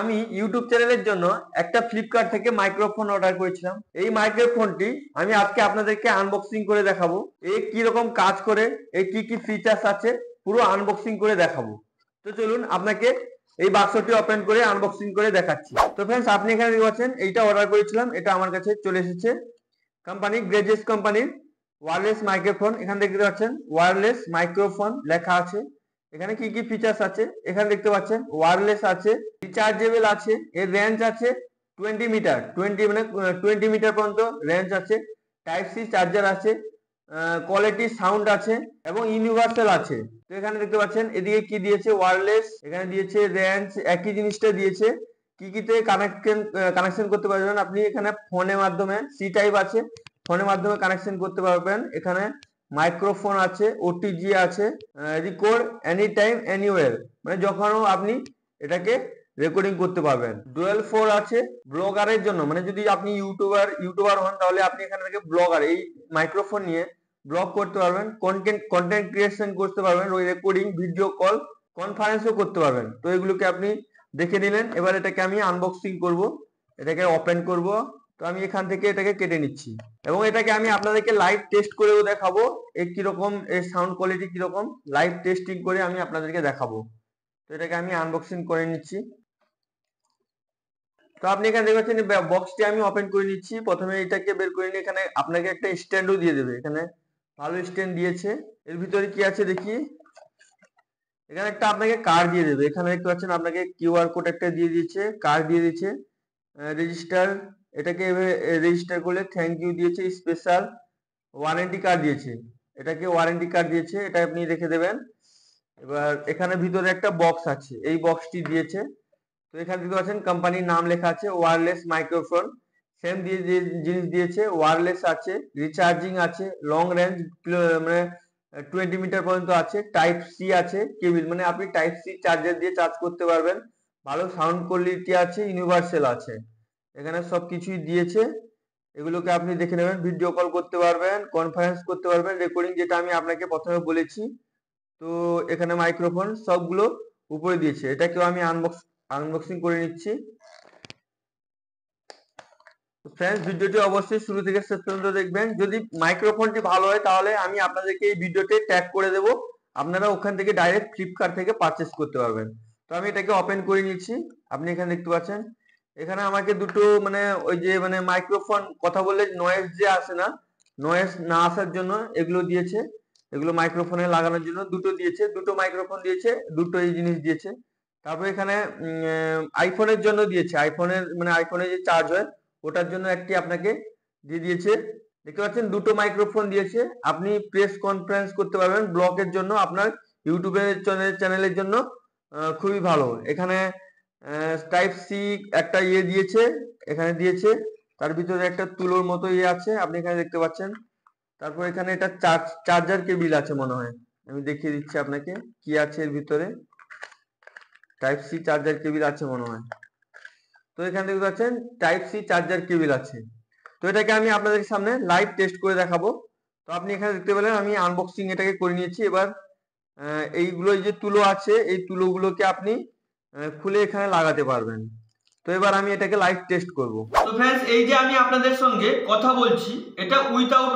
আমি ইউটিউব চ্যানেলের জন্য একটা ফ্লিপকার্ট থেকে মাইক্রোফোন অর্ডার করেছিলাম। এই মাইক্রোফোনটি আমি আজকে আপনাদেরকে আনবক্সিং করে দেখাবো। এই কি রকম কাজ করে, এই কি কি ফিচার্স আছে, পুরো আনবক্সিং করে দেখাবো। তো চলুন আপনাকে এই বাক্সটি ওপেন করে আনবক্সিং করে দেখাচ্ছি। তো ফ্রেন্ডস, আপনি এখানে দেখতে পাচ্ছেন এইটা অর্ডার করেছিলাম, এটা আমার কাছে চলে এসেছে। কোম্পানি গ্রেজেস কোম্পানির ওয়্যারলেস মাইক্রোফোন। এখানে দেখতে পাচ্ছেন ওয়্যারলেস মাইক্রোফোন লেখা আছে। এখানে কি কি ফিচার্স আছে এখানে দেখতে পাচ্ছেন। ওয়্যারলেস আছে, রিচার্জেবল আছে, এর রেঞ্জ আছে 20 মিটার, 20 মিটার পর্যন্ত রেঞ্জ আছে। টাইপ সি চার্জার আছে, কোয়ালিটি সাউন্ড আছে এবং ইউনিভার্সাল আছে। তো এখানে দেখতে পাচ্ছেন এদিকে কি দিয়েছে, ওয়্যারলেস, এখানে দিয়েছে রেঞ্জ, একই জিনিসটা দিয়েছে। কি কিতে কানেকশন করতে পারবেন আপনি, এখানে ফোনের মাধ্যমে সি টাইপ আছে, ফোনের মাধ্যমে কানেকশন করতে পারবেন। এখানে মাইক্রোফোন আছে, ওটিজি আছে, রেকর্ড এনি টাইম এনিওয়্যার, মানে যখনও আপনি এটাকে রেকর্ডিং করতে পারবেন। ডুয়েল 4 আছে ব্লগারের জন্য, মানে যদি আপনি ইউটিউবার হন তাহলে আপনি এখান থেকে ব্লগার, এই মাইক্রোফোন নিয়ে ব্লগ করতে পারবেন, কন্টেন্ট ক্রিয়েশন করতে পারবেন, ওই রেকর্ডিং, ভিডিও কল, কনফারেন্সও করতে পারবেন। তো এগুলোকে আপনি দেখে নিলেন। এবার এটাকে আমি আনবক্সিং করব, এটাকে ওপেন করব। তো আমি এখান থেকে এটাকে কেটে নিচ্ছি এবং এটাকে আমি আপনাদেরকে লাইভ টেস্ট করেও দেখাবো, এর কিরকম, এর সাউন্ড কোয়ালিটি কিরকম, লাইভ টেস্টিং করে আমি আপনাদেরকে দেখাবো। তো এটাকে আমি আনবক্সিং করে নিচ্ছি। তো আপনি এখানে দেখতে পাচ্ছেন বক্সটি আমি ওপেন করে নিচ্ছি। প্রথমে এটাকে বের করে নিয়ে এখানে আপনাকে একটা স্ট্যান্ডও দিয়ে দেবে, এখানে ভালো স্ট্যান্ড দিয়েছে। এর ভিতরে কি আছে দেখি, এখানে একটা আপনাকে কার্ড দিয়ে দেবে। এখানে দেখতে পাচ্ছেন আপনাকে কিউআর কোড একটা দিয়ে দিয়েছে, কার্ড দিয়ে দিয়েছে, রেজিস্টার, এটাকে রেজিস্টার করলে থ্যাংক ইউ দিয়েছে, স্পেশাল ওয়ারেন্টি কার্ড দিয়েছে, এটাকে ওয়ারেন্টি কার্ড দিয়েছে, এটা আপনি রেখে দেবেন। এবার এখানে ভিতরে একটা বক্স আছে, এই বক্সটি দিয়েছে। তো এখানে দেখতে পাচ্ছেন কোম্পানির নাম লেখা আছে, ওয়্যারলেস মাইক্রোফোন, সেম দিয়ে জিনিস দিয়েছে, ওয়্যারলেস আছে, রিচার্জিং আছে, লং রেঞ্জ, মানে 20 মিটার পর্যন্ত আছে, টাইপ সি আছে, কেবল, মানে আপনি টাইপ সি চার্জার দিয়ে চার্জ করতে পারবেন, ভালো সাউন্ড কোয়ালিটি আছে, ইউনিভার্সাল আছে, এখানে সব কিছুই দিয়েছে। এগুলোকে আপনি দেখে নেবেন, ভিডিও কল করতে পারবেন, কনফারেন্স করতে পারবেন, রেকর্ডিং, যেটা আমি আপনাকে প্রথমে বলেছি। তো এখানে মাইক্রোফোন সবগুলো উপরে দিয়েছে। এটাকেও আমি আনবক্সিং করে নিচ্ছি। ফ্রেন্ডস, ভিডিওটি অবশ্যই শুরু থেকে শেষ পর্যন্ত দেখবেন। যদি মাইক্রোফোনটি ভালো হয় তাহলে আমি আপনাদেরকে এই ভিডিওতে ট্যাগ করে দেব, আপনারা ওখান থেকে ডাইরেক্ট ফ্লিপকার্ট থেকে পারচেস করতে পারবেন। তো আমি এটাকে ওপেন করে নিচ্ছি। আপনি এখানে দেখতে পাচ্ছেন এখানে আমাকে দুটো, মানে ওই যে মানে মাইক্রোফোন কথা বললে নয়েজ যে আসে না, নয়েজ না আসার জন্য এগুলো দিয়েছে, এগুলো মাইক্রোফোনে লাগানোর জন্য দুটো দিয়েছে, দুটো মাইক্রোফোন দিয়েছে, দুটো এই জিনিস দিয়েছে। তারপর এখানে আইফোনের জন্য দিয়েছে, আইফোনের মানে আইফোনে যে চার্জ হয় ওটার জন্য একটি আপনাকে দিয়ে দিয়েছে। দেখতে পাচ্ছেন দুটো মাইক্রোফোন দিয়েছে, আপনি প্রেস কনফারেন্স করতে পারবেন, ব্লগের জন্য, আপনার ইউটিউবের চ্যানেলের জন্য খুবই ভালো। এখানে টাইপ সি একটা ইয়ে দিয়েছে, এখানে দিয়েছে, তার ভিতরে একটা তুলোর মতো ইয়ে আছে, আপনি এখানে দেখতে পাচ্ছেন। তারপর এখানে এটা চার্জার কেবিল আছে মনে হয়, আমি দেখিয়ে দিচ্ছি আপনাকে কি আছে এর ভিতরে। টাইপ সি চার্জার কেবিল আছে মনে হয়। তো এখানে দেখতে পাচ্ছেন টাইপ সি চার্জার কেবিল আছে। তো এটাকে আমি আপনাদের সামনে লাইভ টেস্ট করে দেখাবো। তো আপনি এখানে দেখতে পেলেন আমি আনবক্সিং এটাকে করে নিয়েছি। এবার এইগুলো যে তুলো আছে, এই তুলোগুলোকে আপনি খুলে এখানে লাগাতে পারবেন। তো এবার আমি এটাকে লাইভ টেস্ট করব। তো फ्रेंड्स, এই যে আমি আপনাদের সঙ্গে কথা বলছি, এটা উইথাউট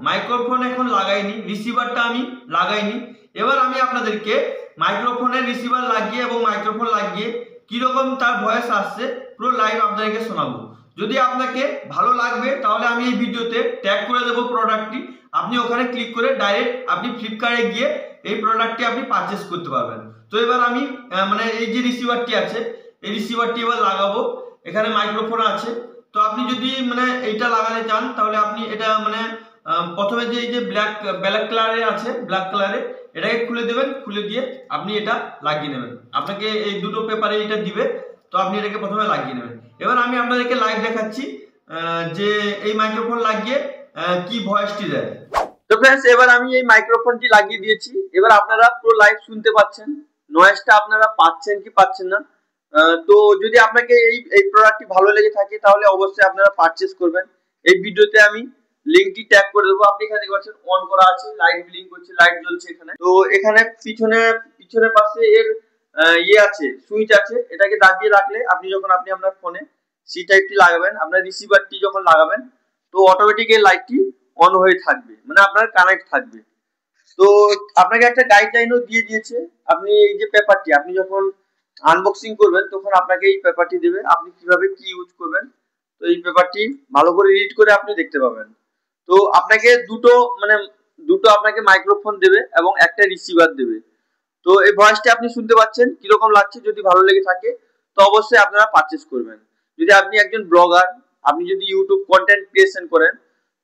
মাইক্রোফোন এখন লাগাইনি, রিসিভারটা আমি লাগাইনি। এবার আমি আপনাদেরকে মাইক্রোফোনের রিসিভার লাগিয়ে এবং মাইক্রোফোন লাগিয়ে কিরকম তার ভয়েস আসছে পুরো লাইভ আপনাদেরকে শোনাবো। যদি আপনাকে ভালো লাগবে তাহলে আমি এই ভিডিওতে ট্যাগ করে দেবো প্রোডাক্টটি, আপনি ওখানে ক্লিক করে ডাইরেক্ট আপনি ফ্লিপকার্টে গিয়ে এই প্রোডাক্টটি আপনি পারচেস করতে পারবেন। তো এবার আমি মানে এই যে রিসিভারটি আছে, এই রিসিভারটি এবার লাগাবো। এখানে মাইক্রোফোন আছে। তো আপনি যদি মানে এইটা লাগাতে চান তাহলে আপনি এটা মানে প্রথমে যে এই যে ব্ল্যাক কালারে আছে, ব্ল্যাক কালারে এটাকে খুলে দেবেন, খুলে দিয়ে আপনি এটা লাগিয়ে নেবেন। আপনাকে এই দুটো পেপারে এটা দিবে, তো আপনি এটাকে প্রথমে লাগিয়ে নেবেন। এবার আমি আপনাদেরকে লাইভ দেখাচ্ছি যে এই মাইক্রোফোন লাগিয়ে কি ভয়েসটি দেয়। তো फ्रेंड्स, এবার আমি এই মাইক্রোফোনটি লাগিয়ে দিয়েছি। এবার আপনারা পুরো লাইভ শুনতে পাচ্ছেন, নয়েজটা আপনারা পাচ্ছেন কি পাচ্ছেন না। তো যদি আপনাকে এই প্রোডাক্টটি ভালো লেগে থাকে তাহলে অবশ্যই আপনারা পারচেজ করবেন। এই ভিডিওতে আমি লিংকটি ট্যাগ করে দেবো। আপনি এখানে দেখতে পাচ্ছেন অন করা আছে, লাইট ব্লিঙ্ক করছে, লাইট জ্বলছে এখানে। তো এখানে পিছনে পাশে এর ইয়ে আছে, সুইচ আছে, এটাকে দাবিয়ে রাখলে আপনি যখন আপনার ফোনে সি টাইপটি লাগাবেন, আপনার রিসিভারটি যখন লাগাবেন, তো অটোমেটিক এই লাইটটি অন হয়ে থাকবে, মানে আপনার কানেক্ট থাকবে। তো আপনাকে একটা গাইডলাইনও দিয়ে দিয়েছে। আপনি এই যে পেপারটি আপনি যখন আনবক্সিং করবেন তখন আপনাকে এই পেপারটি দেবে, আপনি কিভাবে কি ইউজ করবেন। তো এই পেপারটি ভালো করে রিড করে আপনি দেখতে পাবেন। তো আপনাকে দুটো আপনাকে মাইক্রোফোন দেবে এবং একটা রিসিভার দেবে। তো এই ভয়েসটি আপনি শুনতে পাচ্ছেন কিরকম লাগছে, যদি ভালো লেগে থাকে তো অবশ্যই আপনারা পারচেজ করবেন। যদি আপনি একজন ব্লগার, আপনি যদি ইউটিউব কন্টেন্ট ক্রিয়েশন করেন,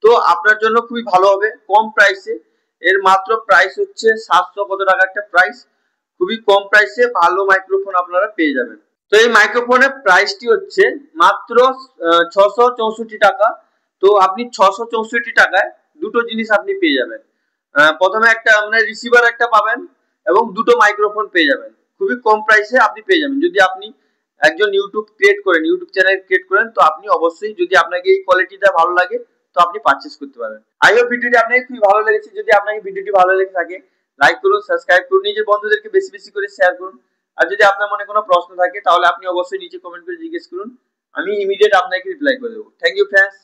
তো আপনার জন্য খুবই ভালো হবে, কম প্রাইসে। এর মাত্র প্রাইস হচ্ছে 700 কত টাকা একটা প্রাইস, খুবই কম প্রাইসে ভালো মাইক্রোফোন আপনারা পেয়ে যাবেন। তো এই মাইক্রোফোনের প্রাইসটি হচ্ছে মাত্র 664 টাকা। তো আপনি 664 টাকায় দুটো জিনিস আপনি পেয়ে যাবেন। প্রথমে একটা আপনার রিসিভার একটা পাবেন এবং দুটো মাইক্রোফোন পেয়ে যাবেন, খুবই কম প্রাইসে আপনি পেয়ে যাবেন। যদি আপনি একজন ইউটিউব চ্যানেল ক্রিয়েট করেন, তো আপনি অবশ্যই, যদি আপনাকে এই কোয়ালিটিটা ভালো লাগে, তো আপনি পারচেজ করতে পারেন। আই হোপ ভিডিওটি আপনাকে খুবই ভালো লেগেছে। যদি আপনাকে ভিডিওটি ভালো লেগে থাকে, লাইক করুন, সাবস্ক্রাইব করুন, নিজের বন্ধুদেরকে বেশি বেশি করে শেয়ার করুন। আর যদি আপনার মনে কোনো প্রশ্ন থাকে তাহলে আপনি অবশ্যই নিচে কমেন্ট করে জিজ্ঞেস করুন, আমি ইমিডিয়েট আপনাকে রিপ্লাই করে দেবো। Thank you friends.